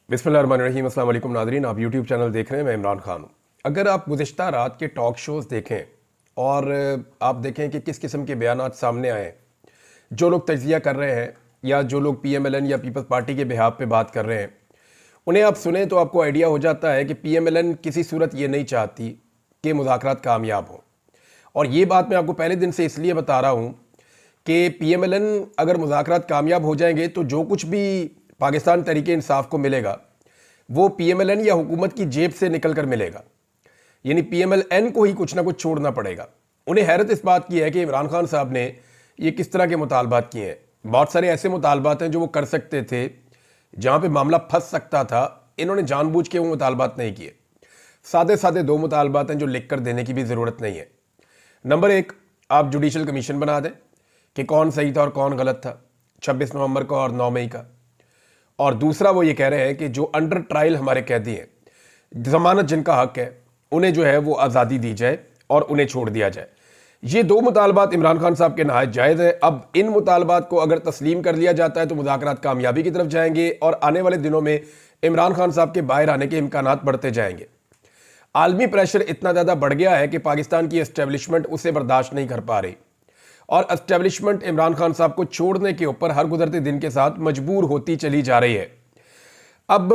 बिस्मिल्लाहिर्रहमानिर्रहीम। अस्सलाम वालेकुम नाज़रीन, आप यूट्यूब चैनल देख रहे हैं। मैं इमरान खान हूँ। अगर आप गुज़िश्ता रात के टॉक शोज़ देखें और आप देखें कि किस किस्म के बयानात सामने आए, जो लोग तज्ज़िया कर रहे हैं या जो लोग PMLN या पीपल्स पार्टी के बिहाफ पे बात कर रहे हैं, उन्हें आप सुने तो आपको आइडिया हो जाता है कि PMLN किसी सूरत ये नहीं चाहती कि मुज़ाकरात कामयाब हों। और ये बात मैं आपको पहले दिन से इसलिए बता रहा हूँ कि PMLN अगर मुज़ाकरात कामयाब हो जाएंगे तो जो कुछ भी पाकिस्तान तहरीक इंसाफ को मिलेगा वो PMLN या हुकूमत की जेब से निकल कर मिलेगा, यानी PMLN को ही कुछ ना कुछ छोड़ना पड़ेगा। उन्हें हैरत इस बात की है कि इमरान खान साहब ने ये किस तरह के मुतालबात किए हैं। बहुत सारे ऐसे मुतालबात हैं जो वो कर सकते थे, जहाँ पे मामला फंस सकता था। इन्होंने जानबूझ के वो मुतालबात नहीं किए। सादे सादे दो मुतालबात हैं जो लिख कर देने की भी ज़रूरत नहीं है। नंबर एक, आप जुडिशल कमीशन बना दें कि कौन सही था और कौन गलत था 26 नवंबर का और 9 मई का। और दूसरा वो ये कह रहे हैं कि जो अंडर ट्रायल हमारे कैदी हैं, ज़मानत जिनका हक है, उन्हें जो है वो आज़ादी दी जाए और उन्हें छोड़ दिया जाए। ये दो मुतालबात इमरान खान साहब के नहायत जायज़ है। अब इन मुतालबात को अगर तस्लीम कर लिया जाता है तो मुज़ाकरात कामयाबी की तरफ जाएंगे और आने वाले दिनों में इमरान खान साहब के बाहर आने के इम्कानात बढ़ते जाएंगे। आलमी प्रेशर इतना ज़्यादा बढ़ गया है कि पाकिस्तान की एस्टेब्लिशमेंट उसे बर्दाश्त नहीं कर पा रही और एस्टेब्लिशमेंट इमरान खान साहब को छोड़ने के ऊपर हर गुजरते दिन के साथ मजबूर होती चली जा रही है। अब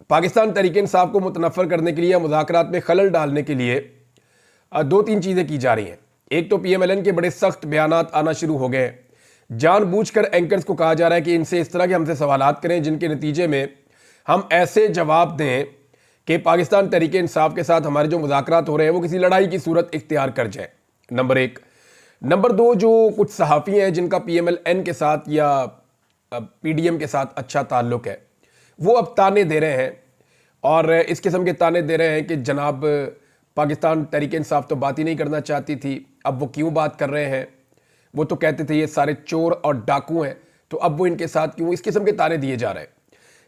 पाकिस्तान तहरीक इंसाफ को मुतनफ़र करने के लिए या मुज़ाकरात में खलल डालने के लिए दो तीन चीज़ें की जा रही हैं। एक तो PMLN के बड़े सख्त बयानात आना शुरू हो गए हैं। जानबूझकर एंकर्स को कहा जा रहा है कि इनसे इस तरह के हमसे सवालात करें जिनके नतीजे में हम ऐसे जवाब दें कि पाकिस्तान तहरीक इंसाफ के साथ हमारे जो मुज़ाकरात हो रहे हैं वो किसी लड़ाई की सूरत इख्तियार कर जाए। नंबर एक। नंबर दो, जो कुछ सहाफ़ी हैं जिनका PMLN के साथ या PDM के साथ अच्छा ताल्लुक़ है, वो अब ताने दे रहे हैं और इस किस्म के ताने दे रहे हैं कि जनाब पाकिस्तान तहरीक इंसाफ तो बात ही नहीं करना चाहती थी, अब वो क्यों बात कर रहे हैं। वो तो कहते थे ये सारे चोर और डाकू हैं, तो अब वो इनके साथ क्यों। इस किस्म के ताने दिए जा रहे हैं।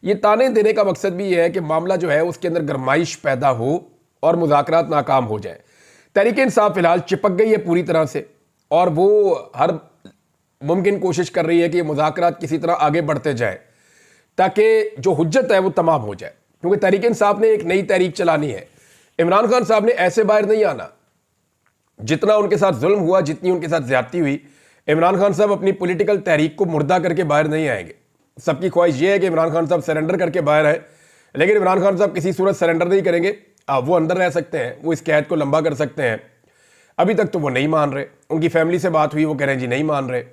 ये ताने देने का मकसद भी ये है कि मामला जो है उसके अंदर गरमाइश पैदा हो और मुज़ाकरात नाकाम हो जाए। तहरीक इंसाफ फ़िलहाल चिपक गई है पूरी तरह से और वो हर मुमकिन कोशिश कर रही है कि मुज़ाकरात किसी तरह आगे बढ़ते जाए ताकि जो हुज्जत है वो तमाम हो जाए। क्योंकि तहरीक इंसाफ ने एक नई तहरीक चलानी है। इमरान खान साहब ने ऐसे बाहर नहीं आना। जितना उनके साथ जुल्म हुआ, जितनी उनके साथ ज्यादती हुई, इमरान खान साहब अपनी पॉलिटिकल तहरीक को मुर्दा करके बाहर नहीं आएंगे। सबकी ख्वाहिश ये है कि इमरान खान साहब सरेंडर करके बाहर आए, लेकिन इमरान खान साहब किसी सूरत सरेंडर नहीं करेंगे। वो अंदर रह सकते हैं, वो इस कैद को लंबा कर सकते हैं। अभी तक तो वो नहीं मान रहे। उनकी फैमिली से बात हुई, वो कह रहे हैं जी नहीं मान रहे।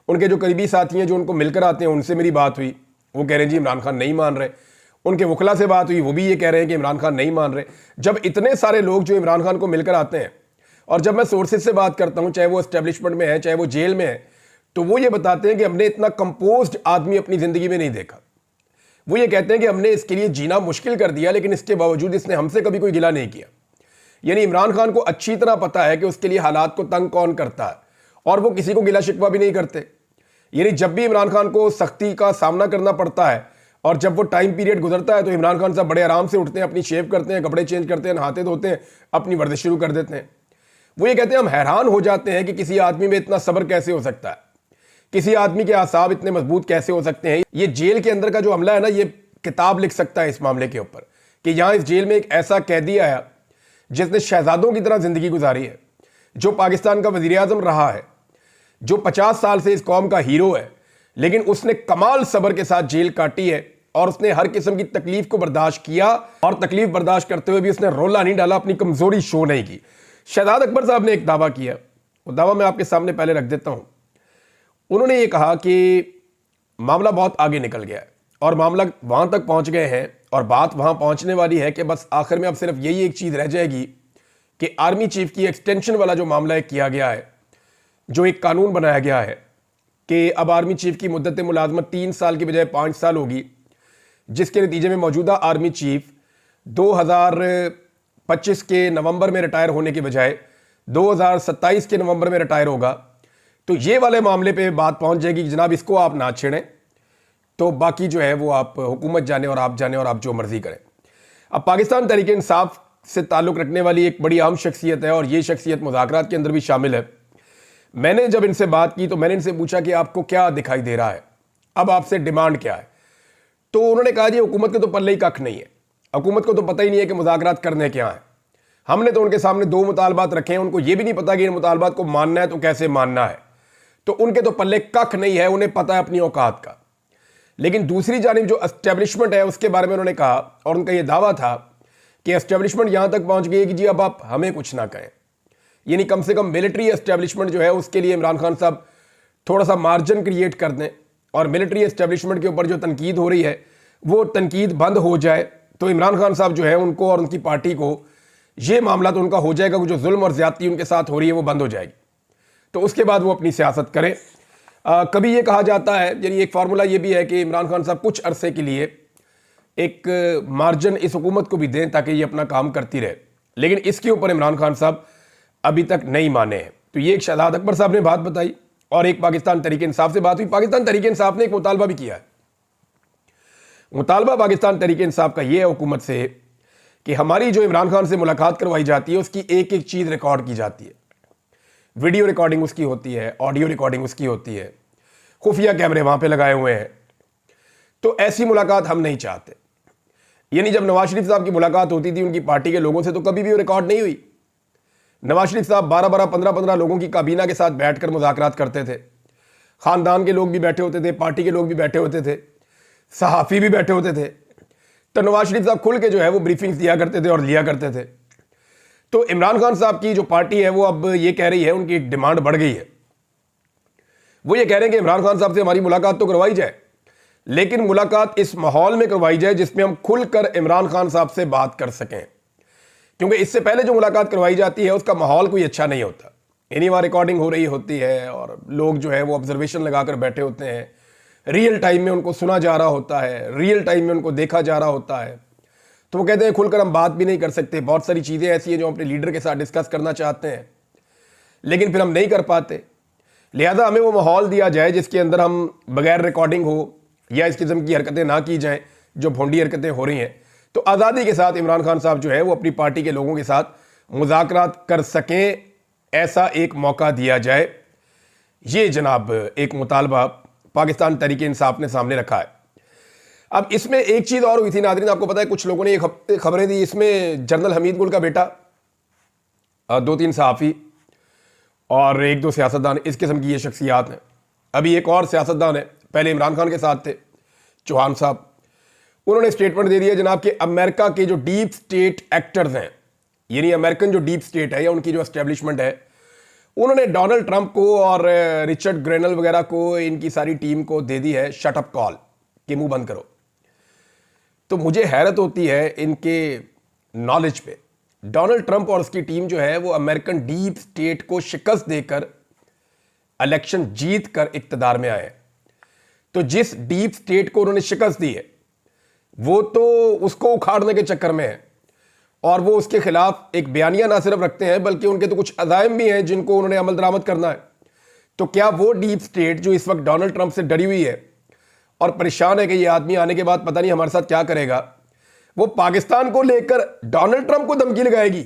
उनके जो करीबी साथी हैं जो उनको मिलकर आते हैं, उनसे मेरी बात हुई, वो कह रहे हैं जी इमरान खान नहीं मान रहे। उनके वकला से बात हुई, वो भी ये कह रहे हैं कि इमरान खान नहीं मान रहे। जब इतने सारे लोग जो इमरान खान को मिलकर आते हैं और जब मैं सोर्सेज से बात करता हूँ, चाहे वो एस्टेब्लिशमेंट में है चाहे वो जेल में है, तो वो ये बताते हैं कि हमने इतना कंपोज्ड आदमी अपनी ज़िंदगी में नहीं देखा। वो ये कहते हैं कि हमने इसके लिए जीना मुश्किल कर दिया, लेकिन इसके बावजूद इसने हमसे कभी कोई गिला नहीं किया। यानी इमरान खान को अच्छी तरह पता है कि उसके लिए हालात को तंग कौन करता है और वो किसी को गिला शिकवा भी नहीं करते। यानी जब भी इमरान खान को सख्ती का सामना करना पड़ता है और जब वो टाइम पीरियड गुजरता है तो इमरान खान साहब बड़े आराम से उठते हैं, अपनी शेव करते हैं, कपड़े चेंज करते हैं, नहाते धोते हैं, अपनी वर्जिश शुरू कर देते हैं। वो ये कहते हैं हम हैरान हो जाते हैं कि किसी आदमी में इतना सब्र कैसे हो सकता है, किसी आदमी के आसाब इतने मजबूत कैसे हो सकते हैं। ये जेल के अंदर का जो हमला है ना, ये किताब लिख सकता है इस मामले के ऊपर कि यहाँ इस जेल में एक ऐसा कैदी आया जिसने शहजादों की तरह जिंदगी गुजारी है, जो पाकिस्तान का वजीर आजम रहा है, जो 50 साल से इस कौम का हीरो है, लेकिन उसने कमाल सब्र के साथ जेल काटी है और उसने हर किस्म की तकलीफ को बर्दाश्त किया और तकलीफ बर्दाश्त करते हुए भी उसने रोला नहीं डाला, अपनी कमजोरी शो नहीं की। शहजाद अकबर साहब ने एक दावा किया, वो दावा मैं आपके सामने पहले रख देता हूं। उन्होंने ये कहा कि मामला बहुत आगे निकल गया है और मामला वहां तक पहुंच गए हैं और बात वहां पहुंचने वाली है कि बस आखिर में अब सिर्फ यही एक चीज रह जाएगी कि आर्मी चीफ की एक्सटेंशन वाला जो मामला है किया गया है, जो एक कानून बनाया गया है कि अब आर्मी चीफ की मुद्दत मुलाजमत 3 साल की बजाय 5 साल होगी, जिसके नतीजे में मौजूदा आर्मी चीफ 2025 के नवंबर में रिटायर होने के बजाय 2027 के नवंबर में रिटायर होगा। तो ये वाले मामले पे बात पहुंच जाएगी कि जनाब इसको आप ना छेड़ें, तो बाकी जो है वो आप हुकूमत जाने और आप जाने और आप जो मर्जी करें। अब पाकिस्तान तहरीक इंसाफ से ताल्लुक़ रखने वाली एक बड़ी अहम शख्सियत है और ये शख्सियत मुज़ाकरात के अंदर भी शामिल है। मैंने जब इनसे बात की तो मैंने इनसे पूछा कि आपको क्या दिखाई दे रहा है, अब आपसे डिमांड क्या है। तो उन्होंने कहा जी हुकूमत के तो पल्ले ही कख नहीं है, हुकूमत को तो पता ही नहीं है कि मुज़ाकरात करने क्या है। हमने तो उनके सामने 2 मुतालबात रखे हैं, उनको ये भी नहीं पता कि इन मुतालबात को मानना है तो कैसे मानना है, तो उनके तो पल्ले कख नहीं है, उन्हें पता है अपनी औकात का। लेकिन दूसरी जानिब जो एस्टेब्लिशमेंट है उसके बारे में उन्होंने कहा, और उनका यह दावा था कि एस्टेब्लिशमेंट यहां तक पहुंच गई है कि जी अब आप हमें कुछ ना कहें, यानी कम से कम मिलिट्री एस्टेब्लिशमेंट जो है उसके लिए इमरान खान साहब थोड़ा सा मार्जिन क्रिएट कर दें, और मिलिट्री एस्टेब्लिशमेंट के ऊपर जो तनकीद हो रही है वो तनकीद बंद हो जाए, तो इमरान खान साहब जो है उनको और उनकी पार्टी को ये मामला तो उनका हो जाएगा कि जो जुल्म और ज्यादती उनके साथ हो रही है वो बंद हो जाएगी, तो उसके बाद वो अपनी सियासत करें। कभी ये कहा जाता है, यानी एक फार्मूला ये भी है कि इमरान खान साहब कुछ अरसे के लिए एक मार्जिन इस हुकूमत को भी दें ताकि ये अपना काम करती रहे, लेकिन इसके ऊपर इमरान खान साहब अभी तक नहीं माने हैं। तो ये एक शहजाद अकबर साहब ने बात बताई और एक पाकिस्तान तहरीक इंसाफ से बात हुई। पाकिस्तान तहरीक इंसाफ ने एक मुतालबा भी किया है। मुतालबा पाकिस्तान तहरीक इंसाफ का ये है हुकूमत से कि हमारी जो इमरान खान से मुलाकात करवाई जाती है उसकी एक एक चीज़ रिकॉर्ड की जाती है, वीडियो रिकॉर्डिंग उसकी होती है, ऑडियो रिकॉर्डिंग उसकी होती है, खुफिया कैमरे वहां पे लगाए हुए हैं। तो ऐसी मुलाकात हम नहीं चाहते। यानी जब नवाज शरीफ साहब की मुलाकात होती थी उनकी पार्टी के लोगों से तो कभी भी वो रिकॉर्ड नहीं हुई। नवाज शरीफ साहब 12-12, 15-15 लोगों की काबीना के साथ बैठकर मुज़ाकरात करते थे, खानदान के लोग भी बैठे होते थे, पार्टी के लोग भी बैठे होते थे, सहाफ़ी भी बैठे होते थे। तो नवाज शरीफ साहब खुल के जो है वो ब्रीफिंग्स दिया करते थे और लिया करते थे। तो इमरान खान साहब की जो पार्टी है वो अब ये कह रही है, उनकी एक डिमांड बढ़ गई है, वो ये कह रहे हैं कि इमरान खान साहब से हमारी मुलाकात तो करवाई जाए, लेकिन मुलाकात इस माहौल में करवाई जाए जिसमें हम खुलकर इमरान खान साहब से बात कर सकें, क्योंकि इससे पहले जो मुलाकात करवाई जाती है उसका माहौल कोई अच्छा नहीं होता। यानी वहाँ रिकॉर्डिंग हो रही होती है और लोग जो है वो ऑब्जर्वेशन लगाकर बैठे होते हैं, रियल टाइम में उनको सुना जा रहा होता है, रियल टाइम में उनको देखा जा रहा होता है। तो वो कहते हैं खुलकर हम बात भी नहीं कर सकते, बहुत सारी चीज़ें ऐसी हैं जो हम अपने लीडर के साथ डिस्कस करना चाहते हैं लेकिन फिर हम नहीं कर पाते। लिहाजा हमें वो माहौल दिया जाए जिसके अंदर हम बगैर रिकॉर्डिंग हो या इस किस्म की हरकतें ना की जाएं जो भोंडी हरकतें हो रही हैं, तो आज़ादी के साथ इमरान खान साहब जो है वो अपनी पार्टी के लोगों के साथ मुज़ाकरात कर सकें, ऐसा एक मौका दिया जाए। ये जनाब एक मुतालबा पाकिस्तान तहरीक इंसाफ ने सामने रखा है। अब इसमें एक चीज़ और हुई थी नाज़रीन, आपको पता है कुछ लोगों ने ये खबरें दी, इसमें जनरल हमीद गुल का बेटा, 2-3 सहाफ़ी और 1-2 सियासतदान, इस किस्म की ये शख्सियात हैं। अभी एक और सियासतदान है, पहले इमरान खान के साथ थे, चौहान साहब, उन्होंने स्टेटमेंट दे दिया जनाब कि अमेरिका के जो डीप स्टेट एक्टर्स हैं, यानी अमेरिकन जो डीप स्टेट है या उनकी जो एस्टेब्लिशमेंट है, उन्होंने डोनाल्ड ट्रंप को और रिचर्ड ग्रेनल वगैरह को, इनकी सारी टीम को दे दी है शट अप कॉल कि मुंह बंद करो। तो मुझे हैरत होती है इनके नॉलेज पे। डोनाल्ड ट्रंप और उसकी टीम जो है वो अमेरिकन डीप स्टेट को शिकस्त देकर इलेक्शन जीत कर इक्तदार में आए। तो जिस डीप स्टेट को उन्होंने शिकस्त दी है वो तो उसको उखाड़ने के चक्कर में है और वो उसके खिलाफ एक बयानिया ना सिर्फ रखते हैं बल्कि उनके तो कुछ अज़ाइम भी हैं जिनको उन्होंने अमल दरामद करना है। तो क्या वो डीप स्टेट जो इस वक्त डोनाल्ड ट्रंप से डरी हुई है और परेशान है कि ये आदमी आने के बाद पता नहीं हमारे साथ क्या करेगा, वो पाकिस्तान को लेकर डोनाल्ड ट्रंप को धमकी लगाएगी?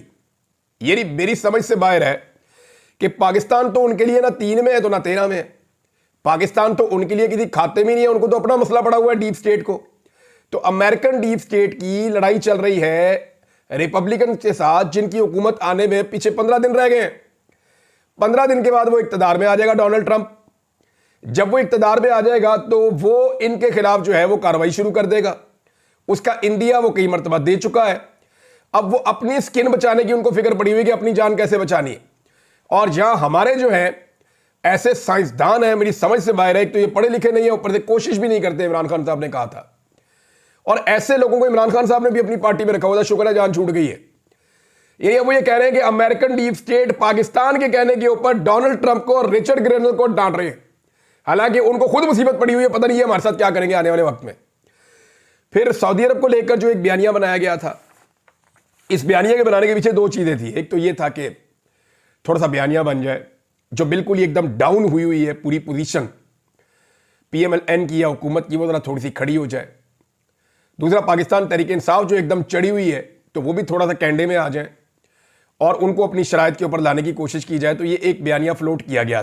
ये मेरी समझ से बाहर है कि पाकिस्तान तो उनके लिए ना 3 में है तो ना 13 में है। पाकिस्तान तो उनके लिए किसी खाते में नहीं है, उनको तो अपना मसला पड़ा हुआ है डीप स्टेट को। तो अमेरिकन डीप स्टेट की लड़ाई चल रही है रिपब्लिकन के साथ, जिनकी हुकूमत आने में पीछे 15 दिन रह गए हैं। 15 दिन के बाद वो इक्तदार में आ जाएगा डोनाल्ड ट्रंप। जब वो इक्तदार में आ जाएगा तो वो इनके खिलाफ जो है वो कार्रवाई शुरू कर देगा। उसका इंडिया वो कई मरतबा दे चुका है। अब वो अपनी स्किन बचाने की उनको फिक्र पड़ी हुई कि अपनी जान कैसे बचानी है। और जहां हमारे जो है ऐसे साइंसदान हैं, मेरी समझ से बाहर है, तो ये पढ़े लिखे नहीं है, ऊपर से कोशिश भी नहीं करते, इमरान खान साहब ने कहा था। और ऐसे लोगों को इमरान खान साहब ने भी अपनी पार्टी में रखा हुआ था, शुक्र है जान छूट गई है। वो ये कह रहे हैं कि अमेरिकन डीप स्टेट पाकिस्तान के कहने के ऊपर डोनाल्ड ट्रंप को और रिचर्ड ग्रेनल को डांट रहे हैं, हालांकि उनको खुद मुसीबत पड़ी हुई है, पता नहीं है हमारे साथ क्या करेंगे आने वाले वक्त में। फिर सऊदी अरब को लेकर जो एक बयानिया बनाया गया था, इस बयानिया के बनाने के पीछे 2 चीजें थी। एक तो ये था कि थोड़ा सा बयानिया बन जाए जो बिल्कुल ही एकदम डाउन हुई है पूरी पोजीशन पीएमएलएन की या हुकूमत की, वो जरा थोड़ी सी खड़ी हो जाए। दूसरा पाकिस्तान तहरीक इंसाफ जो एकदम चढ़ी हुई है तो वो भी थोड़ा सा कैंडे में आ जाए और उनको अपनी शराइत के ऊपर लाने की कोशिश की जाए। तो ये एक बयानिया फ्लोट किया गया था।